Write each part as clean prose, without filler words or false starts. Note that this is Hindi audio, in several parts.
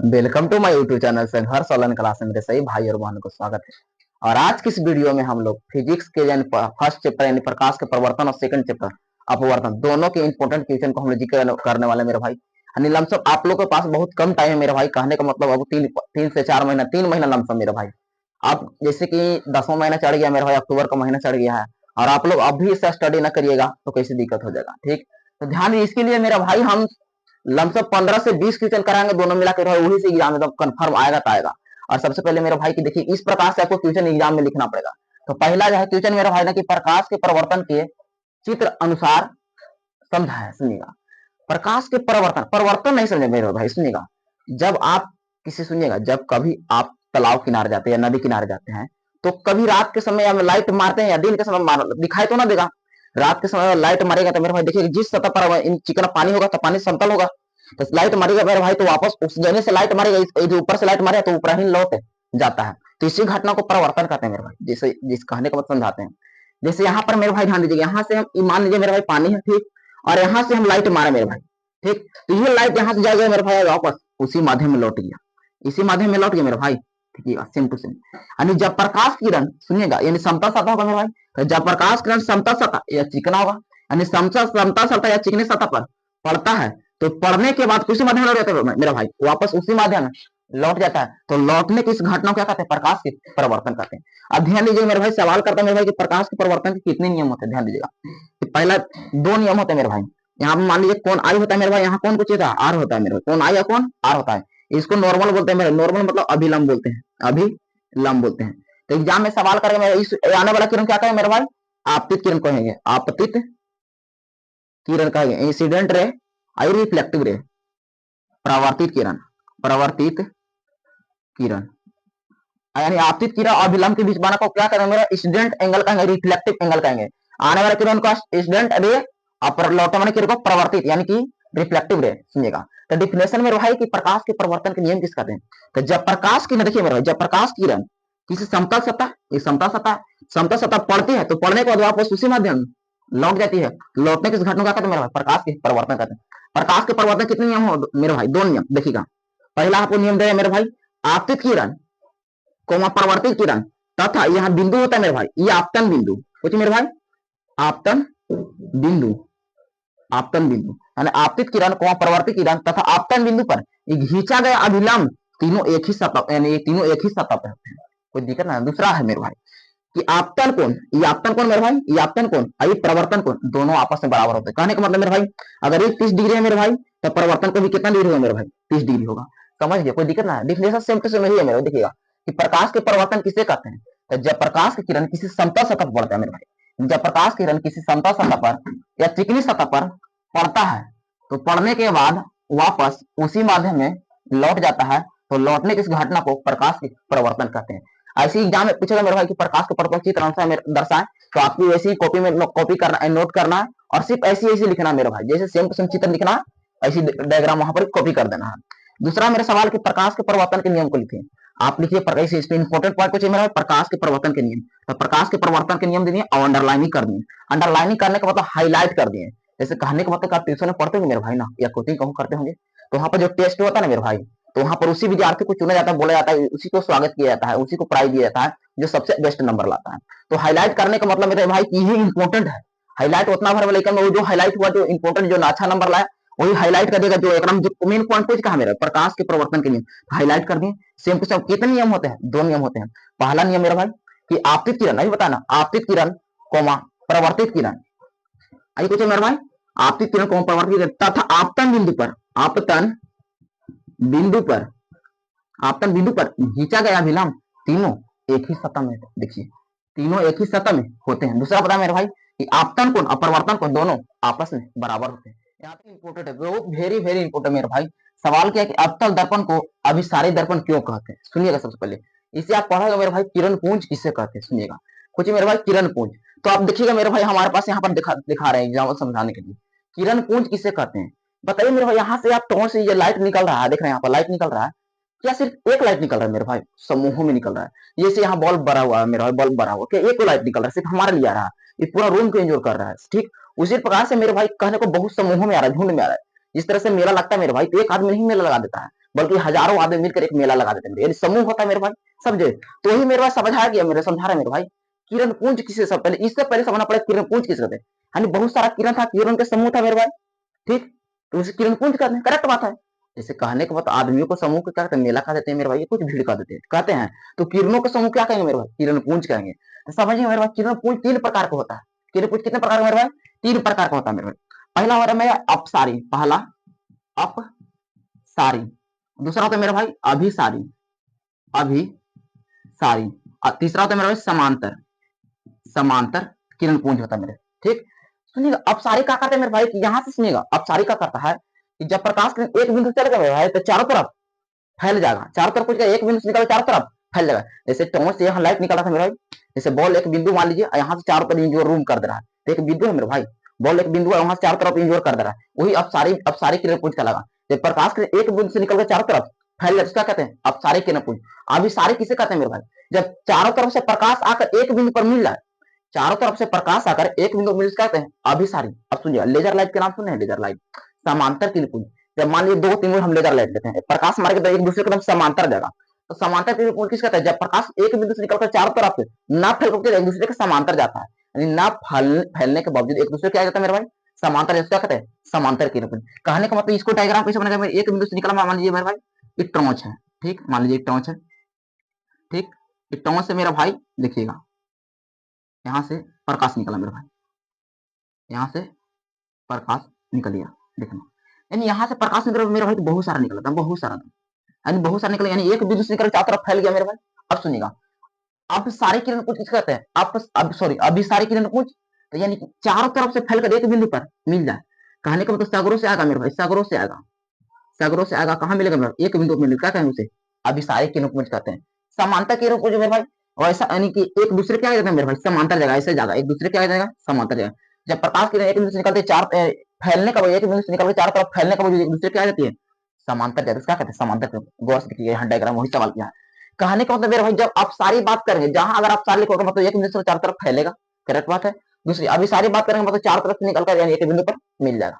Welcome to my YouTube channel Sangharsh online class में मेरे सही भाई और बहनों को स्वागत है। और आज की इस वीडियो में हम लोग फिजिक्स के यानी फर्स्ट चैप्टर यानी प्रकाश के परिवर्तन और सेकंड चैप्टर अपवर्तन दोनों के इंपॉर्टेंट क्वेश्चन को हम लोग जिक्र करने वाले मेरे भाई। यानी लमसम आप लोग के पास बहुत कम टाइम है मेरे भाई, कहने का मतलब अब तीन से 4 महीना 3 महीना लमसम मेरे भाई। अब जैसे कि 10वां महीना चढ़ गया मेरे भाई, अक्टूबर का महीना चढ़ गया है और आप लोग अभी इसका स्टडी ना करिएगा तो कैसे दिक्कत हो जाएगा। ठीक, तो ध्यान इसके लिए मेरा भाई हम लमसम 15 से 20 क्वेश्चन कराएंगे दोनों मिला के, वही से एग्जाम में कंफर्म आएगा तो आएगा। और सबसे पहले मेरे भाई की देखिए इस प्रकार से आपको क्वेश्चन एग्जाम में लिखना पड़ेगा। तो पहला जो है क्वेश्चन मेरा भाई ना कि प्रकाश के परिवर्तन के चित्र अनुसार समझा है, सुनिएगा। प्रकाश के परिवर्तन परिवर्तन नहीं समझे मेरे भाई, सुनिएगा। जब आप किसी सुनिएगा, जब कभी आप तालाब किनारे जाते हैं या नदी किनारे जाते हैं तो कभी रात के समय हम लाइट मारते हैं या दिन के समय दिखाई तो ना देगा। रात के समय लाइट मारेगा तो मेरे भाई देखिए जिस सतह पर चिकना पानी होगा तो पानी समतल होगा, तो लाइट मारेगा मेरे भाई तो वापस उस जगह से लाइट मारेगा, जो ऊपर से लाइट मारेगा तो ऊपर ही लौट जाता है। तो इसी घटना को परिवर्तन कहते हैं मेरे भाई, जैसे जिस कहने का मतलब समझाते हैं। जैसे यहाँ पर मेरे भाई ध्यान दीजिएगा, यहाँ से हम मान लीजिए मेरे भाई पानी है, ठीक, और यहाँ से हम लाइट मारे मेरे भाई, ठीक, तो ये लाइट यहाँ से जाएगा मेरे भाई वापस उसी माध्यम में लौट गया, इसी माध्यम में लौट गया मेरे भाई। ठीक है, सेम टू सेम। यानी जब प्रकाश किरण सुनिएगा यानी समतल सतह होगा मेरे भाई, तो जब प्रकाश किरण समतल सतह या चिकना होगा यानी समतल सतह या चिकने सतह पर पड़ता है तो पढ़ने के बाद उसी माध्यम लौट जाता है मेरा भाई, वापस उसी माध्यम लौट जाता है। तो लौटने की इस घटना को क्या कहते हैं? प्रकाश के परिवर्तन कहते हैं। अब ध्यान दीजिए मेरे भाई, सवाल करता है मेरे भाई कि प्रकाश के परिवर्तन के कितने नियम होते हैं। ध्यान दीजिएगा कि पहला 2 नियम होते हैं मेरे भाई। यहाँ पे मान लीजिए कौन आई होता है मेरे भाई, यहाँ कौन कुछ आर होता है मेरे भाई, कौन आई या कौन आर होता है। इसको नॉर्मल बोलते हैं मेरे, नॉर्मल मतलब अभिलंब बोलते हैं, अभिलंब बोलते हैं। तो एग्जाम में सवाल करेंगे मेरे इस आने वाला किरण क्या कहेंगे मेरे भाई? आपतित किरण कहेंगे, आपतित किरण कहेंगे, इंसिडेंट रे आई रिफ्लेक्टिव रे, परावर्तित किरण, परावर्तित किरण यानी आपतित किरण और अभिलंब के बीच बना को क्या करेंगे मेरा? इंसिडेंट एंगल कहेंगे, रिफ्लेक्टिव एंगल कहेंगे। आने वाले किरण को इंसिडेंट रे और लौटने वाले किरण को परावर्तित यानी कि रिफ्लेक्टिव रे, सुनिएगा। तो डिफिनेशन में भाई कि प्रकाश के परिवर्तन के नियम किस कहते हैं? तो जब प्रकाश किरण देखिए मेरे भाई, जब प्रकाश किरण किसी समतल सतह, समतल सतह पड़ती है तो पड़ने के बाद वापस उसी माध्यम लौट जाती है। लौटने की घटना क्या कहते हैं मेरे भाई? प्रकाश के परिवर्तन कहते हैं। प्रकाश के परिवर्तन कितने नियम हो मेरे भाई? 2 नियम देखिएगा। पहला आपको नियम दे मेरे भाई, आपतित किरण कोमा परिवर्तित किरण तथा यहाँ बिंदु होता है मेरे भाई, ये आपतन बिंदु, कुछ मेरे भाई आपतन बिंदु, आपतन बिंदु यानी आपतित किरण कोमा परिवर्तित किरण तथा आपतन बिंदु पर खींचा गया अभिलंब तीनों एक ही सतह यानी ये तीनों एक ही सतह पे होते हैं, कोई दिक्कत ना। दूसरा है मेरे भाई कि आपतन कोण, ये आपतन कोण मेरे भाई, ये आपतन कोण और ये परिवर्तन कोण दोनों आपस में बराबर होते हैं। कहने का मतलब मेरे भाई अगर ये 30 डिग्री है मेरे भाई तो परिवर्तन को भी कितना डिग्री होगा मेरे भाई? 30 डिग्री होगा। समझ गए, कोई दिक्कत ना है। डिफिनेशन सेम टू सेम ही है मेरे, देखिएगा कि प्रकाश के परिवर्तन किसे कहते हैं? तो जब प्रकाश की किरण किसी समतल सतह पर पड़ता है मेरे भाई, जब प्रकाश की किरण किसी समतल सतह पर या चिकनी सतह पर पड़ता है तो पड़ने के बाद वापस उसी माध्यम में लौट जाता है, तो लौटने की इस घटना को प्रकाश के परिवर्तन कहते हैं। ऐसे एग्जाम में पूछेगा मेरे भाई कि प्रकाश के परिवर्तन चित्र अनुसार दर्शाएं, तो आपको ऐसी ही कॉपी में कॉपी करना है, नोट करना है और सिर्फ ऐसी ऐसी लिखना है मेरे भाई, जैसे सेम टू सेम चित्र लिखना है, ऐसी डायग्राम वहां पर कॉपी कर देना है। दूसरा मेरा सवाल कि प्रकाश के परिवर्तन के नियम को लिखिए। आप लिखिए इंपॉर्टेंट पॉइंट कुछ मेरा प्रकाश के परिवर्तन के नियम। तो प्रकाश के परिवर्तन के नियम दिए और अंडरलाइनिंग कर दिए। अंडरलाइनिंग करने का मतलब हाईलाइट कर दिए। जैसे कहने का मतलब आप ट्यूशन में पढ़ते होंगे मेरे भाई ना, या कोचिंग कहूँ करते होंगे, तो वहां पर जो टेस्ट होता है ना मेरे भाई, तो वहां पर उसी विद्यार्थी को चुना जाता है, बोला जाता है, उसी को स्वागत किया जाता है, उसी को प्राइज दिया जाता है जो सबसे बेस्ट नंबर लाता है। तो हाईलाइट करने का मतलब मेरे भाई कि ये इंपॉर्टेंट है। हाईलाइट उतना भर लेकिन वो जो हाईलाइट हुआ, जो इंपॉर्टेंट जो अच्छा नंबर लाया वही हाईलाइट कर देगा, जो एकदम जो मेन पॉइंट कुछ कहा मेरा प्रकाश के परिवर्तन के नियम हाईलाइट कर दिए। सेम टू सेम कितने नियम होते हैं? 2 नियम होते हैं। पहला नियम मेरा भाई कि आपतित किरण, नहीं बताना, आपतित किरण कोमा परिवर्तित किरण, आई कुछ मेरे भाई आपतित किरण कोमा परिवर्तित किरण तथा आपतन बिंदु पर, आपतन बिंदु पर, आपतन बिंदु पर खींचा गया अभिलंब तीनों एक ही सतह में, देखिए तीनों एक ही सतह में होते हैं। दूसरा पता मेरे भाई कि आपतन कोण और परिवर्तन कोण दोनों आपस में बराबर होते हैं। यहाँ पे इंपोर्टेंट है, बहुत वेरी वेरी इंपोर्टेंट मेरे भाई। सवाल क्या है कि अवतल दर्पण को अभिसारी दर्पण क्यों कहते हैं? सुनिएगा सबसे पहले, इसे आप पढ़ोगे मेरे भाई किरण पुंज किसे कहते हैं, सुनिएगा कुछ मेरे भाई किरण पुंज। तो आप देखिएगा मेरे भाई हमारे पास यहाँ पर दिखा रहे हैं एग्जाम्पल समझाने के लिए, किरण पुंज किसे कहते हैं बताइए मेरे भाई। यहाँ से आप टॉर्च से ये लाइट निकल रहा है, देख रहे हैं यहाँ पर लाइट निकल रहा है, क्या सिर्फ एक लाइट निकल रहा है मेरे भाई? समूहों में निकल रहा है। जैसे यहाँ बल्ब बड़ा हुआ है मेरा भाई, बल्ब बड़ा हुआ, क्या एक लाइट निकल रहा है सिर्फ हमारे लिए आ रहा है? ये पूरा रूम को एंजॉय कर रहा है, ठीक। उसी प्रकार से मेरे भाई कहने को बहुत समूहों में आ रहा है, झुंड में आ रहा है। जिस तरह से मेला लगता है मेरे भाई, तो एक आदमी नहीं मेला लगा देता है, बल्कि हजारों आदमी मिलकर एक मेला लगा देते हैं, यानी समूह होता है मेरे भाई, समझे। तो वही मेरे भाई समझाया गया, मेरे समझा रहे मेरे भाई, किरण पुंज किसे, सब पहले इससे पहले समझना पड़ेगा किरण पुंज किसे कहते हैं, यानी बहुत सारा किरण था, किरण के समूह था मेरे भाई, ठीक, तो उसे किरण पुंज कहते हैं, करेक्ट बात है। जैसे कहने के बाद आदमियों को समूह को क्या कहते हैं, मेला कह देते हैं मेरे भाई, कुछ भीड़ कह देते हैं, कहते हैं। तो किरणों के समूह क्या कहेंगे मेरे भाई, किरण पुंज कहेंगे। तो समझिए मेरे भाई, किरण पुंज 3 प्रकार का होता है। किरण पुंज कितने प्रकार का मेरे भाई, 3 प्रकार का होता है मेरे भाई। पहला हो रहा है मेरा अपसारी, पहला अपसारी, दूसरा होता है मेरा भाई अभिसारी, अभिसारी, और तीसरा होता है मेरा भाई समांतर, समांतर किरण पुंज होता है मेरे, ठीक। सुनिएगा अपसारी क्या करते हैं मेरे भाई, यहां से सुनिएगा, अपसारी क्या करता है कि जब प्रकाश किरण एक बिंदु से चलेगा मेरे भाई तो चारों तरफ फैल जाएगा, चारों तरफ कुछ एक बिंदु से निकल चारों तरफ फैल जाएगा। जैसे टॉर्च से यहाँ लाइट निकला था मेरे भाई, जैसे बॉल एक बिंदु मान लीजिए, यहाँ से चारों तरफ इंजोर रूम कर दे रहा है, तो एक बिंदु है मेरे भाई, बॉल एक बिंदु है, वहां से चारों तरफ इंजोर कर दे रहा है, वही अपसारी किरण पुंज कहलागा। जब प्रकाश किरण एक बिंदु से निकलकर चारों तरफ फैल जाए, क्या कहते हैं, अपसारी किरण पुंज। अभी सारे किसे कहते हैं मेरे भाई, जब चारों तरफ से प्रकाश आकर एक बिंदु पर मिल जाए, चारों तरफ से प्रकाश आकर एक बिंदु मिल कहते हैं अभिसारी। अब सुनिए, लेजर लाइट के नाम सुने हैं, लेजर लाइट, समांतर किरण पुंज। जब मान लीजिए 2-3 हम लेजर लाइट लेते हैं, प्रकाश मार के एक दूसरे के समांतर जाएगा, तो समांतर किरण पुंज किस कहते हैं, जब प्रकाश एक बिंदु से निकलकर चारों तरफ ना फैल एक दूसरे के समांतर जाता है, यानी ना फैलने के बावजूद एक दूसरे क्या जाता है मेरे भाई, समांतर, क्या कहते हैं, समांतर किरण पुंज। कहने का मतलब इसको डायग्राम कैसे बनेगा, एक बिंदु से निकला मान लीजिए मेरे भाई एक टॉर्च है, ठीक, मान लीजिए एक टॉर्च है, ठीक, एक टॉर्च से मेरा भाई देखिएगा यहां से प्रकाश निकला मेरे भाई, यहां से प्रकाश निकल गया, देखना, यानी यहां से प्रकाश निकला मेरे भाई तो बहुत सारा निकला था, बहुत सारा था, यानी बहुत सारा निकला, यानी एक बिंदु से निकल चारों तरफ फैल गया मेरे भाई। अब सुनिएगा, अब सारे किरण पुंज किसे कहते हैं, अब सॉरी अभी सारे किरण पुंज, तो यानी चारों तरफ से फैलकर एक बिंदु पर मिल जाए, कहने का मतलब सागरों से आएगा मेरे भाई, सागरों से आएगा, सागरों से आएगा, कहां मिलेगा मेरे भाई, एक बिंदु मिलेगा, क्या कहेंगे उसे, अभी सारे किरण पुंज कहते हैं। समांतर किरण पुंज मेरे भाई वैसा, यानी कि एक दूसरे क्या जाता है मेरे भाई, समांतर जगह, ऐसे जाएगा, एक दूसरे क्या जाएगा, समांतर जगह। जब प्रकाश किरण एक बिंदु से निकलते चार फैलने का एक बिंदु से निकलकर चारों तरफ फैलने का एक दूसरे क्या जाती है, समांतर जाती है, क्या कहते हैं, समांतर। गौर से देखिए यहाँ डायग्राम वही सवाल किया है। कहने का मतलब मेरे भाई, जब आप सारी बात करेंगे, जहां अगर आप सारी लिखोगे मतलब एक बिंदु से चारों तरफ फैलेगा, करेक्ट बात है। दूसरी अभी सारी बात करेंगे मतलब चारों तरफ से निकलकर यानी एक बिंदु पर मिल जाएगा।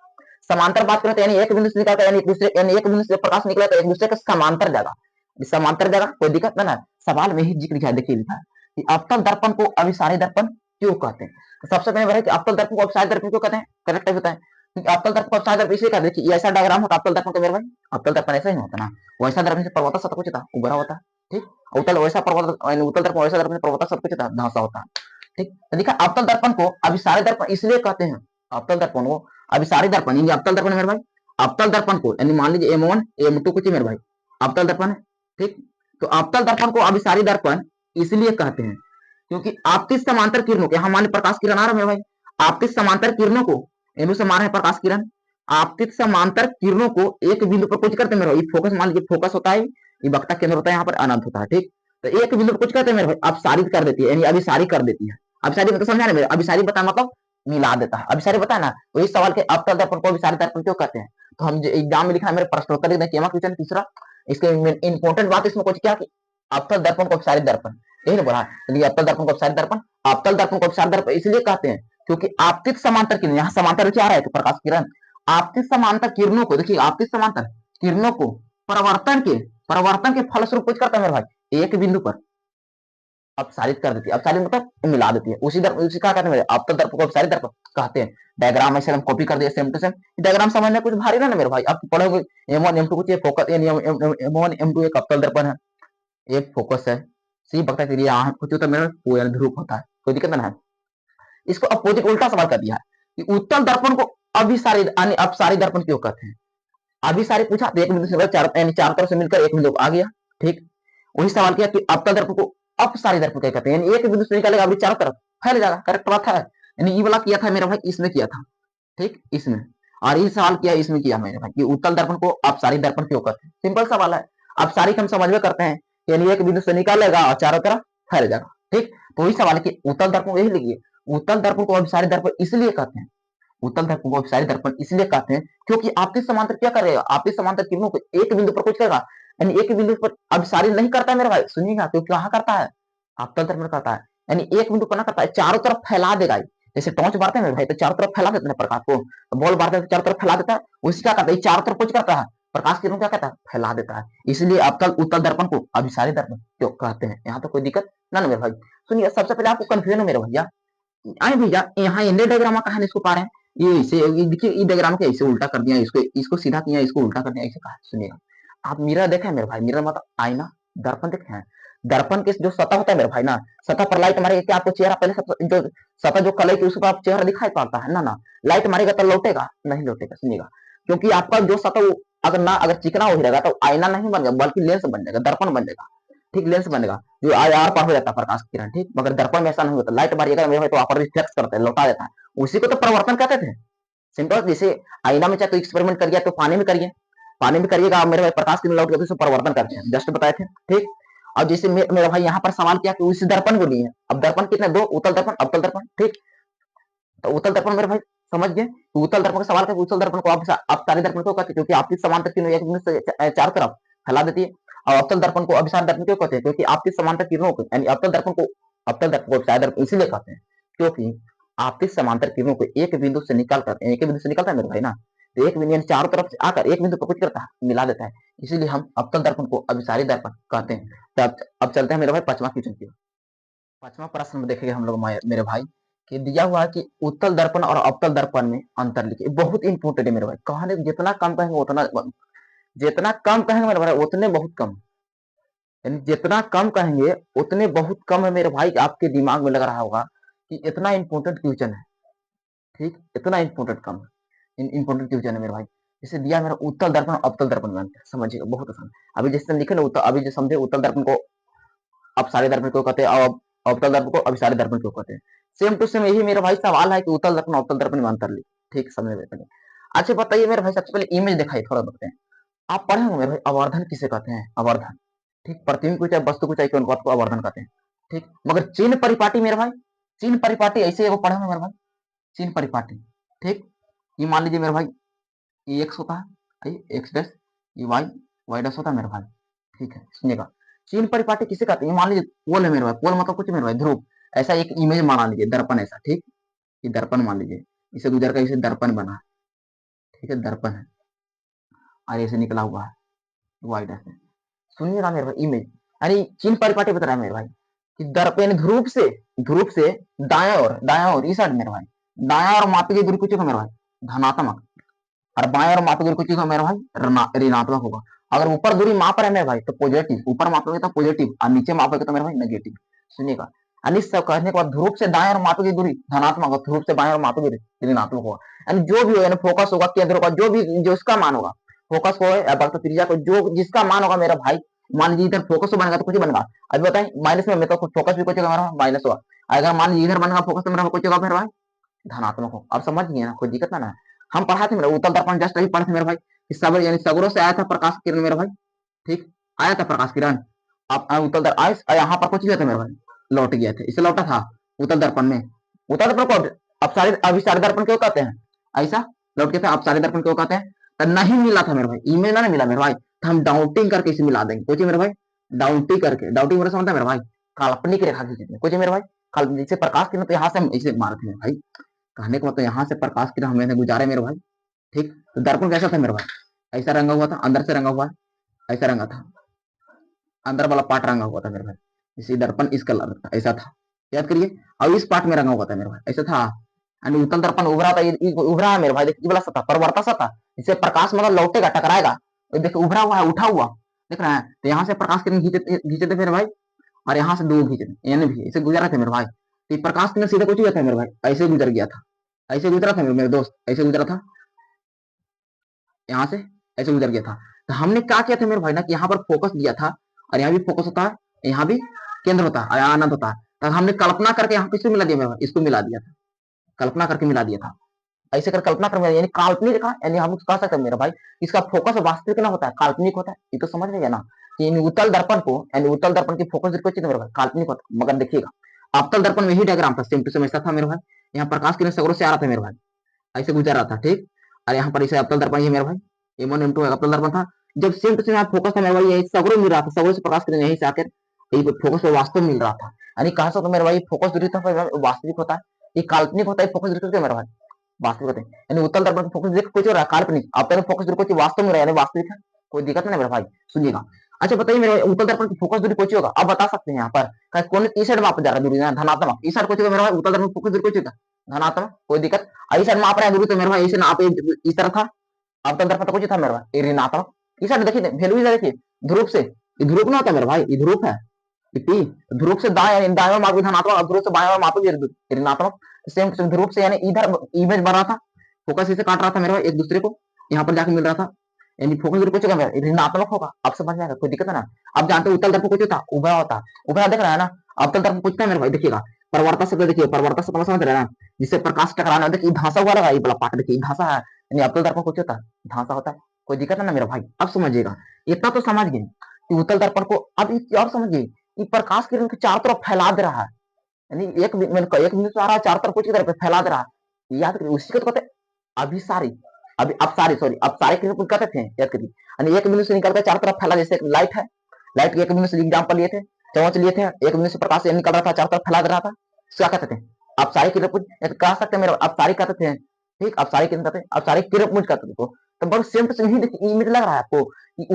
समांतर बात करें तो यानी एक बिंदु से निकलकर यानी एक दूसरे, यानी एक बिंदु से प्रकाश निकला तो एक दूसरे के समांतर जाएगा, समांतर जाएगा, कोई दिक्कत ना, सवाल में ही जिक्र किया, देखिए लिखा है कि अवतल दर्पण को अभिसारी दर्पण क्यों कहते हैं। तो सबसे पहले कि अवतल दर्पण को अभिसारी दर्पण क्यों कहते हैं, करेक्ट होता है, क्योंकि अवतल दर्पण को अभिसारी दर्पण इसलिए कहते हैं कि ऐसा डायग्राम होता है अवतल दर्पण का मेरे भाई, अवतल दर्पण ऐसा ही होता ना, वैसा दर्पण से पर्वत सतह कुछ था उभरा होता है, ठीक, उत्तल वैसा पर्वत, उत्तल दर्पण वैसा दर्पण पर्वत सब कुछ था धंसा होता है, ठीक। तो देखा अवतल दर्पण को अभिसारी दर्पण इसलिए कहते हैं, अवतल दर्पण को अभिसारी दर्पण, यानी अवतल दर्पण मेरे भाई, अवतल दर्पण को यानी मान लीजिए M1 M2 कुछ मेरे भाई अवतल दर्पण है, ठीक। तो अवतल दर्पण को अभिसारी दर्पण इसलिए कहते हैं क्योंकि आपतित समांतर किरणों के, हमारे प्रकाश किरण आ रहा है मेरे भाई, आपतित समांतर किरणों को इन्हों से मारे प्रकाश किरण, आपतित समांतर किरणों को एक बिंदु पर कुछ करते हैं मेरे भाई, फोकस मान लीजिए फोकस होता है, ये वक्ता केंद्र होता है, यहाँ पर अनंत होता है, ठीक। तो एक बिंदु पर कुछ कहते हैं मेरे भाई, अपसारित कर देती है, यानी अभिसारी कर देती है। अभिसारी मतलब समझा ना मेरे, अभिसारी बता मतलब मिला देता है, अभिसारी बता ना, तो इस सवाल के अवतल दर्पण को अभिसारी दर्पण क्यों कहते हैं। तो हम एग्जाम में लिखा है मेरे प्रश्नोत्तर लिखना केमा क्वेश्चन तीसरा, इसके इंपॉर्टेंट बात इसमें कुछ क्या कि अवतल दर्पण को अभिसारी दर्पण, यही ना बोला, अवतल दर्पण को अभिसारी दर्पण, अवतल दर्पण को अभिसारी दर्पण इसलिए कहते हैं क्योंकि आपतित समांतर किरण, यहाँ समांतर क्या आ रहा है प्रकाश किरण, आपतित समांतर किरणों को देखिए, आपतित समांतर किरणों को परिवर्तन के फलस्वरूप कुछ करता है मेरे भाई, एक बिंदु पर अपसारित कर देती है, अपसारित मतलब मिला देती है, उसी का कहते हैं अवतल दर्पण को अपसारित दर्पण कहते हैं। डायग्राम ऐसे हम कॉपी कर दिए सेम टू सेम, डायग्राम समझने कुछ भारी ना मेरे भाई, आप पढ़ोगे M1 M2 कुछ फोकस, M1 M2 एक अवतल दर्पण है, एक फोकस है, सी बकता है यहाँ कुछ होता है मेरा ध्रुव होता है, कोई दिक्कत ना है। इसको अपोजिट उल्टा सवाल कर दिया है कि उत्तल दर्पण को अभिसारी अपसारी दर्पण क्यों कहते हैं। अभिसारी पूछा तो एक बिंदु से चार तरफ से मिलकर एक बिंदु आ गया, ठीक। वही सवाल किया कि अवतल दर्पण को अपसारी दर्पण क्या कहते हैं, यानी एक बिंदु से निकलेगा अभी चारों तरफ फैल जाएगा, करेक्ट बात है। यानी ये वाला किया था मेरा भाई, इसमें किया था, ठीक, इसमें, और ये सवाल किया इसमें किया मेरे भाई कि उत्तल दर्पण को अपसारी दर्पण क्यों कहते हैं। सिंपल सवाल है, अपसारी हम समझ में करते हैं, यानी एक बिंदु से निकालेगा और चारों तरफ फैल जाएगा, ठीक। तो वही सवाल है कि उत्तल दर्पण यही लिखिए, उत्तल दर्पण को अभिसारी दर्पण इसलिए कहते हैं, उत्तल दर्पण को अभिसारी दर्पण इसलिए कहते हैं क्योंकि आपतित समांतर क्या करेगा, आपतित समांतर किरणों को एक बिंदु पर कुछ करेगा, यानी एक बिंदु पर अभिसारी नहीं करता है मेरे भाई, सुनिएगा क्योंकि कहाँ करता है, अवतल दर्पण करता है, यानी एक बिंदु पर ना करता है, चारों तरफ फैला देगा। जैसे टॉर्च मारते हैं मेरे भाई तो चारों तरफ फैला देते हैं प्रकाश को, तो बॉल मारते हैं तो चारों तरफ फैला देता है, उसी क्या करता है, चारों तरफ कुछ करता है, प्रकाश किरण क्या कहता है, फैला देता है। इसलिए अवतल उत्तल दर्पण को अभिसारी दर्पण क्यों कहते हैं। यहाँ तो कोई दिक्कत ना मेरे भाई। सुनिए, सबसे पहले आपको कंफ्यूजन है मेरे भैया, आए भैया यहाँ इंडियन डायग्राम कहा इसको पा रहे हैं, ये इसे देखिए, ये डायग्राम के ऐसे उल्टा कर दिया, इसको इसको सीधा किया, इसको उल्टा कर दिया, ऐसे कहा। सुनिएगा, आप मिरर देखे मेरे भाई, मिरर मतलब आईना, दर्पण देखे हैं। दर्पण के जो सतह होता है मेरे भाई ना, सतह पर लाइट मारेगा क्या आपको चेहरा, पहले सब जो सतह जो कलर की उसको आप चेहरा दिखाई पड़ता है ना, ना लाइट मारेगा तो लौटेगा नहीं, लौटेगा। सुनिएगा, क्योंकि आपका जो सतह अगर ना अगर चिकना हो रहेगा तो आईना नहीं बनेगा, बल्कि लेंस बन जाएगा, दर्पण बन जाएगा। ठीक, लेंस बनेगा जो आर पार हो जाता है प्रकाश किरण। ठीक, मगर दर्पण में ऐसा नहीं होता, लाइट मारिएगा मेरे भाई तो आप रिफ्लेक्ट करता है, लौटा देता है। उसी को तो परिवर्तन कहते थे। सिंपल, जैसे आईना में चाहे तो एक्सपेरिमेंट करिए, तो पानी में करिए, पानी में करिएगा आप मेरे भाई, प्रकाश किरण लौट के परिवर्तन करते हैं, जस्ट बताए थे। ठीक, अब जैसे मेरा भाई यहाँ पर सवाल किया कि उसी दर्पण को लिए, अब दर्पण कितने, दो, उत्तल दर्पण अवतल दर्पण। ठीक, तो उत्तल दर्पण मेरे भाई समझ गए, उत्तल दर्पण का सवाल, उत्तल दर्पण को अपसारी दर्पण क्यों कहते हैं, क्योंकि आपकी समांतर किरणों एक बिंदु से चार तरफ फैला देती है। और अवतल दर्पण को अभिसार दर्पण क्यों कहते हैं, क्योंकि आपकी समांतर किरणों को, यानी अवतल दर्पण को अभिसार दर्पण इसीलिए कहते हैं क्योंकि आपकी समांतर किरणों को एक बिंदु से निकालकर, एक बिंदु से निकलता है मेरे भाई ना, तो एक बिंदु चारों तरफ से आकर एक बिंदु पर कुछ करता है, मिला देता है, इसीलिए हम अवतल दर्पण को अभिसारी दर्पण कहते हैं। तो अब चलते हैं मेरे भाई पांचवा क्वेश्चन की। पांचवा प्रश्न में देखेंगे हम लोग मेरे भाई कि दिया हुआ है कि उत्तल दर्पण और अवतल दर्पण में अंतर लिखिए। बहुत इंपोर्टेंट है मेरे भाई, कहने जितना कम कहेंगे उतना, जितना कम कहेंगे मेरे भाई उतने बहुत कम, यानी जितना कम कहेंगे उतने बहुत कम है मेरे भाई। आपके दिमाग में लग रहा होगा कि इतना इंपोर्टेंट क्वेश्चन है। ठीक, इतना इंपोर्टेंट कम है, इंपोर्टेंट क्वेश्चन है मेरे भाई। जैसे दिया मेरा उत्तल दर्पण अवतल दर्पण में अंतर, समझिएगा बहुत आसान। अभी जैसे लिखे ना, अभी जो समझे उत्तल दर्पण को अपसारी दर्पण क्यों कहते हैं और अवतल दर्पण को अभिसारी दर्पण क्यों कहते हैं, सेम टू सेम यही मेरा भाई सवाल है कि उत्तल दर्पण अवतल दर्पण में अंतर लिख। ठीक, समझ में। अच्छा बताइए मेरे भाई, सबसे पहले इमेज दिखाइए, थोड़ा बताते हैं। आप पढ़े होंगे मेरे भाई, अवर्धन किसे कहते हैं, अवर्धन। ठीक, प्रतिबिंब को चाहे वस्तु को चाहे कोई अनुपात को अवर्धन कहते हैं। ठीक, मगर चिन्ह परिपाटी मेरे भाई, चिन्ह परिपाटी ऐसे एगो पढ़े होंगे मेरे भाई, चिन्ह परिपाटी। ठीक, ये मान लीजिए मेरे भाई, ये एक्स होता है, एक्स डैश, ये वाई, वाई डैश होता है मेरे भाई। ठीक है, सुनिएगा, चिन्ह परिपाटी किसे कहते हैं, मान लीजिए पोल है मेरे भाई, पोल मतलब कुछ मेरे भाई ध्रुव, ऐसा एक इमेज मान लीजिए, दर्पण ऐसा। ठीक, ये दर्पण मान लीजिए, इसे गुजर कर इसे दर्पण बना। ठीक है, दर्पण है और ऐसे निकला हुआ है वाई डैश में। सुनिएगा मेरे भाई, इमेज यानी चिन्ह परिपाटी बता रहा है मेरे भाई कि दर्पण ध्रुव से दाया और इस साइड मेरे भाई, दाया और मापी की दूरी कुछ होगा मेरे भाई धनात्मक, और बाएं और मापी दूरी कुछ होगा मेरे भाई ऋणात्मक होगा। अगर ऊपर दूरी माप रहे मेरे भाई तो पॉजिटिव, ऊपर मापोगे तो पॉजिटिव और नीचे मापोगे तो मेरे भाई नेगेटिव। सुनिएगा, यानी सब कहने के बाद ध्रुव से दाएं और मापी की दूरी धनात्मक और ध्रुव से बाएं और मापी की दूरी ऋणात्मक होगा। यानी जो भी हो, यानी फोकस होगा, केंद्र होगा, जो भी जो इसका मान होगा, फोकस को या वक्र त्रिज्या को जो जिसका मान होगा मेरा भाई, मान लीजिए इधर फोकस तो बनेगा तो कुछ बनेगा। अभी बताएं माइनस में तो फोकस भी कुछ होगा मेरा माइनस होगा, अगर मान लीजिए इधर बनेगा फोकस तो मेरा कुछ होगा मेरा भाई धनात्मक हो। अब समझ गए ना, कोई दिक्कत ना है। हम पढ़ा थे मेरा उत्तल दर्पण, जस्ट अभी पढ़े थे मेरे भाई कि सबर यानी सगरों से आया था प्रकाश किरण मेरे भाई। ठीक, आया था प्रकाश किरण, अब उत्तल दर्पण आया, यहाँ पर कुछ गया था मेरे भाई, लौट गया था, इसे लौटा था उत्तल दर्पण में। उत्तल दर्पण को अभिसारी दर्पण क्यों कहते हैं, ऐसा लौट के था अभिसारी दर्पण क्यों कहते हैं, तो नहीं मिला था मेरे भाई, इमेज ना मिला मेरे भाई, तो हम डाउटिंग करके इसे मिला देंगे। कुछ मेरे भाई डाउटिंग करके, डाउटिंग मेरा समझता है मेरे भाई, काल्पनिक रेखा खींचते कुछ मेरे भाई, जैसे प्रकाश किरण तो यहाँ से हम इसे मारते हैं भाई, कहने का मतलब यहाँ से प्रकाश किरण हमें गुजारे मेरे भाई। ठीक, तो दर्पण कैसा था मेरे भाई, ऐसा रंगा हुआ था, अंदर से रंगा हुआ, ऐसा रंगा था, अंदर वाला पार्ट रंगा हुआ था मेरे भाई, इसी दर्पण इस कलर का ऐसा था, याद करिए। और इस पार्ट में रंगा हुआ था मेरे भाई, ऐसा था। यानी उत्तल दर्पण उभरा था, उभरा है मेरे भाई, देखिए वाला सतह परवर्ता सतह, इससे प्रकाश मतलब लौटेगा, टकराएगा, देखिए उभरा हुआ है, उठा हुआ देख रहे हैं, तो यहाँ से प्रकाश किरण खींचे थे मेरे भाई, और यहाँ से दो खींचे थे, एन भी इसे गुजरा थे मेरे भाई, तो प्रकाश किरण सीधे कुछ गया था मेरे भाई, ऐसे गुजर गया था, ऐसे गुजरा था मेरे दोस्त, ऐसे गुजरा था, यहाँ से ऐसे गुजर गया था। तो हमने क्या किया था मेरे भाई ना कि यहाँ पर फोकस दिया था, और यहाँ भी फोकस होता है, यहाँ भी केंद्र होता है, आनंद होता है। तो हमने कल्पना करके यहाँ किसको मिला दिया मेरे भाई, इसको मिला दिया था, कल्पना करके मिला दिया था, ऐसे कर कल्पना कर, यानी काल्पनिक रेखा, यानी हम कह सकते हैं मेरा भाई इसका फोकस वास्तविक ना होता है, काल्पनिक होता है। ये तो समझ रहे ना कि उत्तल दर्पण को, यानी उत्तल दर्पण की फोकस मेरे भाई काल्पनिक होता है। मगर देखिएगा अवतल दर्पण में ही डायग्राम था, सेम टू सेम ऐसा था मेरे भाई, यहाँ प्रकाश किरण सगरों से आ रहा था मेरे भाई, ऐसे गुजर रहा था। ठीक, और यहाँ पर इसे अवतल दर्पण ही मेरे भाई M1 M2 अवतल दर्पण था, जब सेम टू सेम यहाँ फोकस था मेरे भाई, यही सगरों मिल रहा था, सगरों से प्रकाश किरण यहीं से आकर यही फोकस वास्तव मिल रहा था। यानी कहा सकते मेरे भाई फोकस दूरी था वास्तविक होता है, ये काल्पनिक होता है फोकस दूरी मेरे भाई, वास्तविक होते हैं, यानी उत्तल दर्पण फोकस देख कुछ हो रहा है काल्पनिक, आप तक फोकस दूरी कुछ वास्तव में रहा है, यानी वास्तविक है, कोई दिक्कत नहीं मेरे भाई, सुनिएगा। अच्छा बताइए मेरे उत्तल दर्पण की फोकस दूरी कुछ होगा, आप बता सकते हैं यहाँ पर कौन इस साइड माप जा रहा है दूरी धनात्मक, इस साइड कुछ होगा मेरे भाई, उत्तल दर्पण फोकस दूरी कुछ होगा धनात्मक, कोई दिक्कत, इस साइड माप रहा है दूरी तो मेरे भाई इसे आप इस तरह था, आप तक दर्पण कुछ था मेरे भाई ऋणात्मक, इस साइड देखिए वैल्यू इधर देखिए ध्रुव से, ये ध्रुव ना होता मेरे भाई, ये ध्रुव है टी, ध्रुव से दाएं दाएं माप धनात्मक, ध्रुव से बाएं माप ऋणात्मक, सेम ध्रुव से यानी इधर इमेज बन रहा था, फोकस इसे काट रहा था मेरे भाई एक दूसरे को, यहाँ पर जाके मिल रहा था, यानी फोकस दूरी कुछ होगा ऋणात्मक होगा, आप समझ में आएगा, कोई दिक्कत है ना। आप जानते हो उत्तल दर्पण कुछ होता उभरा होता, उभरा देख रहा है ना, अवतल दर्पण कुछ है मेरे भाई, देखिएगा परवर्तक से देखिए, परवर्तक से समझ रहे ना, जिससे प्रकाश टकराना, देखिए धांसा हुआ लगा, ये वाला पार्ट देखिए धांसा है, यानी अवतल दर्पण कुछ होता है धांसा होता है, कोई दिक्कत है ना मेरा भाई, अब समझिएगा, इतना तो समझ गए कि उत्तल दर्पण को, अब और समझिए कि प्रकाश किरण के चारों तरफ फैला दे रहा है, यानी एक बिंदु से आ रहा है चारों तरफ कुछ की तरफ फैला दे रहा है, याद करिए उसी को तो कहते हैं अभिसारी, अभी अपसारी सॉरी अपसारी किरण को कहते थे, याद करिए, यानी एक बिंदु से निकलकर चारों तरफ फैला, जैसे लाइट है, लाइट के एक बिंदु से एग्जाम्पल लिए थे, चमच लिए थे, एक बिंदु से प्रकाश निकल रहा था चारों तरफ फैला दे रहा था, क्या कहते थे अपसारी किरण पुंज, कह सकते हैं मेरे अपसारी कहते थे, ठीक अपसारी किरण कहते हैं, अपसारी किरण पुंज कहते थे, तो बहुत सेम टू सेम ही इमेज लग रहा है आपको,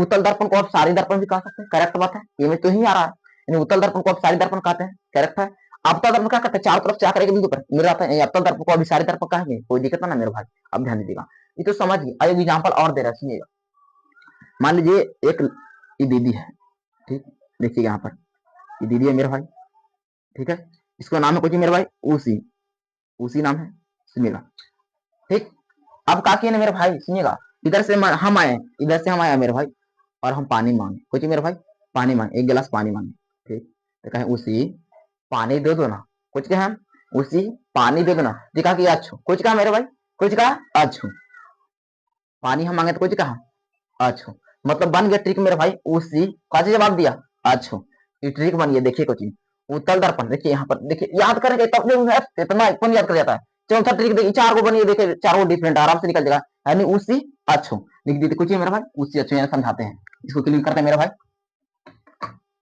उत्तल दर्पण को आप सारी दर्पण भी कह सकते हैं, करेक्ट बात है, इमेज तो ही आ रहा है, यानी उत्तल दर्पण को आप सारी दर्पण कहते हैं, करेक्ट है। अवतल दर्पण क्या करते हैं, चारों तरफ से आकर एक बिंदु पर मिल रहा था, अवतल दर्पण को अभिसारी दर्पण कहेंगे, कोई दिक्कत ना मेरे भाई, अब ध्यान दीजिएगा, ये तो समझिए, एक एग्जाम्पल और दे रहा है सुनिएगा, मान लीजिए एक ये दीदी है, ठीक, देखिए यहाँ पर ये दीदी है मेरे भाई, ठीक है, इसका नाम है कुछ मेरे भाई उसी, उसी नाम है, सुनिएगा, ठीक, अब क्या किए ना मेरे भाई सुनिएगा, इधर से हम आए, इधर से हम आए मेरे भाई, और हम पानी मांगे, कुछ मेरे भाई पानी मांगे, एक गिलास पानी मांगे, ठीक, तो कहें उसी पानी दे दो ना, कुछ कहा हम उसी पानी दे दो ना, दिखा कि अच्छो, कुछ कहा मेरे भाई, कुछ कहा अच्छो, पानी हम मांगे तो कुछ कहा अच्छो, मतलब बन गया ट्रिक मेरे भाई, उसी का जवाब दिया अच्छो, ये ट्रिक बन गया, देखिए कुछ उत्तल दर्पण, देखिए यहाँ पर देखिए, याद करेंगे तब इतना कौन याद कर जाता है, चौथा ट्रिक देखिए, चार को बनिए, देखिए चारों डिफरेंट आराम से निकल जाएगा, यानी उसी अच्छो लिख दी कुछ मेरे भाई, उसी अच्छो समझाते हैं, इसको क्लिक करते हैं मेरे भाई,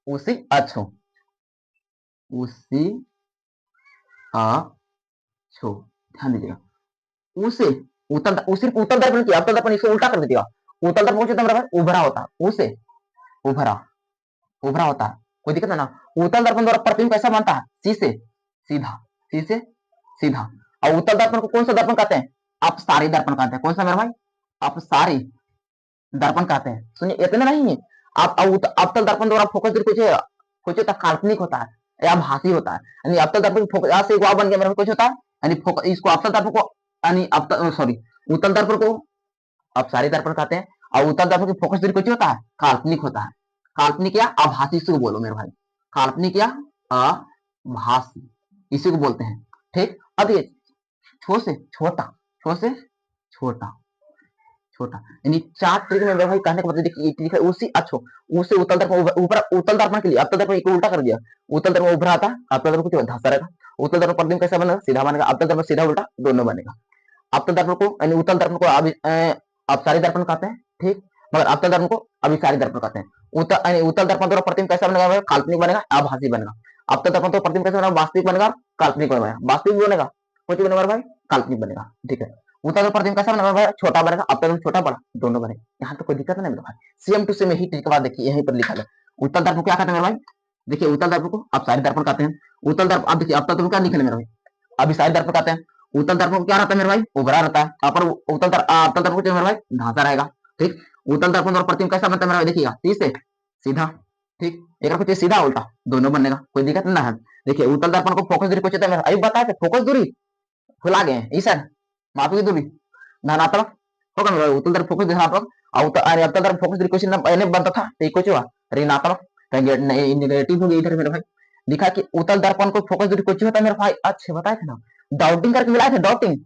उसी अच्छो, उसी अच्छो, ध्यान दीजिएगा, उसे उसी उत्तल दर्पण किया, उत्तल दर्पण इसको उल्टा कर दीजिएगा, उत्तल दर्पण होता है मेरा भाई उभरा होता है, उसे उभरा, उभरा होता है, कोई दिक्कत है ना, उत्तल दर्पण द्वारा प्रतिबिंब कैसा बनता है, सी सीधा, सी से सीधा, और उत्तल दर्पण को कौन सा दर्पण कहते हैं, अपसारी दर्पण कहते हैं, कौन सा मेरा भाई अपसारी दर्पण कहते हैं, सुनिए इतने नहीं है, आप अवतल दर्पण द्वारा फोकस कुछ होता काल्पनिक होता है या भाषी होता है, यानी अवतल दर्पण फोकस से एक बन गया मेरा कुछ होता है, यानी इसको अवतल दर्पण को, यानी सॉरी उत्तल दर्पण को अपसारी दर्पण कहते हैं, और उत्तल दर्पण की फोकस दूरी कुछ होता है काल्पनिक होता है, काल्पनिक या आभासी, इसी को बोलो मेरे भाई, काल्पनिक या आभासी इसी को बोलते हैं, ठीक। अब ये छो से छोटा, छो से छोटा, छोटा, यानी चार ट्रिक में मेरे भाई कहने का मतलब देखिए, ट्रिक है उसी अच्छो, उसे उत्तल दर्पण ऊपर, उत्तल दर्पण के लिए अवतल दर्पण को उल्टा कर दिया, उत्तल दर्पण उभरा था, अवतल दर्पण कुछ धंसा रहेगा, उत्तल दर्पण प्रतिबिंब कैसा बनेगा सीधा बनेगा, अवतल दर्पण सीधा उल्टा दोनों बनेगा, अवतल दर्पण को यानी उत्तल दर्पण को अपसारी दर्पण कहते हैं, ठीक, मगर अवतल दर्पण को अभिसारी दर्पण कहते हैं, उत्तल दर्पण द्वारा प्रतिबिंब कैसा बनेगा, काल्पनिक बनेगा आभासी बनेगा, अवतल दर्पण तो प्रतिबिंब कैसा बनेगा, वास्तविक बनेगा काल्पनिक बनेगा, वास्तविक बनेगा कुछ बनेगा भाई काल्पनिक बनेगा, ठीक है, उत्तल प्रतिबिंब कैसा बनेगा भाई छोटा बनेगा, अवतल छोटा बड़ा दोनों बनेगा, यहाँ तो कोई दिक्कत नहीं मेरे भाई, सेम टू सेम यही ट्रिक बात देखिए यहीं पर लिखा है, उत्तल दर्पण क्या कहते हैं मेरे भाई, देखिए उत्तल दर्पण को अपसारी दर्पण कहते हैं, उत्तल दर्पण अब देखिए अवतल दर्पण क्या लिखे मेरे भाई अभिसारी दर्पण कहते हैं, उत्तल दर्पण क्या रहता है मेरे भाई उभरा रहता है, अपर उत्तल दर्पण मेरे भाई ढांचा रहेगा, ठीक, उत्तल दर्पण और प्रतिबिंब कैसा बनता है मेरा भाई देखिएगा सी से सीधा, ठीक, एक कुछ सीधा उल्टा दोनों बनेगा, कोई दिक्कत नहीं है, देखिए उत्तल दर्पण को फोकस दूरी कुछ होता है मेरा, अभी बताया फोकस दूरी खुला गए हैं इस मापी की दूरी धनात्मक होगा मेरा उत्तल दर्पण फोकस धनात्मक, और अवतल दर्पण फोकस दूरी क्वेश्चन पहले बनता था तो कुछ हुआ ऋणात्मक, नेगेटिव हो गया इधर मेरे भाई, लिखा कि उत्तल दर्पण को फोकस दूरी कुछ होता है मेरे भाई, अच्छे बताए थे ना, डाउटिंग करके मिलाए थे, डाउटिंग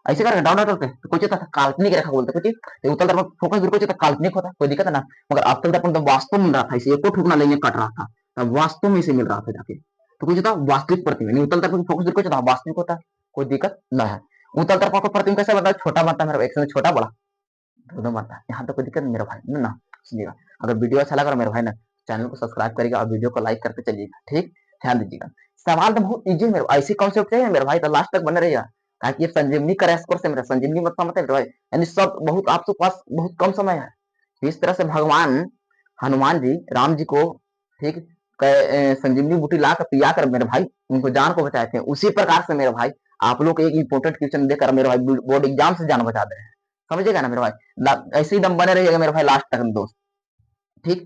ऐसे करके डाउट करते तो कुछ होता था काल्पनिक रेखा बोलते कुछ, तो उत्तल दर्पण फोकस दूरी कुछ होता काल्पनिक होता, कोई दिक्कत है ना, मगर अवतल दर्पण तो वास्तव मिल रहा था, इसे एको ठुकना लेंगे कट रहा था, तब वास्तव में इसे मिल रहा था जाके, तो कुछ होता वास्तविक प्रतिबिंब, उत्तल दर्पण की फोकस दूरी कुछ होता वास्तविक होता, कोई दिक्कत न है, उत्तल दर्पण को प्रतिबिंब कैसे बनता है छोटा बनता है मेरा, एक से छोटा बड़ा दोनों बनता है, यहाँ तो कोई दिक्कत नहीं मेरा भाई ना, सुनिएगा, अगर वीडियो अच्छा लगा मेरे भाई ना चैनल को सब्सक्राइब करिएगा और वीडियो को लाइक करते चलिएगा, ठीक, ध्यान दीजिएगा, सवाल तो बहुत इजी मेरे, ऐसे कॉन्सेप्ट चाहिए मेरे भाई तो लास्ट तक बने रहिएगा, ताकि ये संजीवनी का रेस्कोर्स से मेरा संजीवनी मतलब मेरे भाई यानी सब बहुत आपके पास बहुत कम समय है। इस तरह से भगवान हनुमान जी राम जी को ठीक संजीवनी बूटी ला कर पिया कर मेरे भाई उनको जान को बचाए थे। उसी प्रकार से मेरे भाई आप लोग एक इंपॉर्टेंट क्वेश्चन देकर मेरे भाई बोर्ड एग्जाम से जान बचा दे रहे हैं। समझेगा ना मेरे भाई, ऐसे ही दम बने रहिएगा मेरे भाई लास्ट तक दोस्त। ठीक।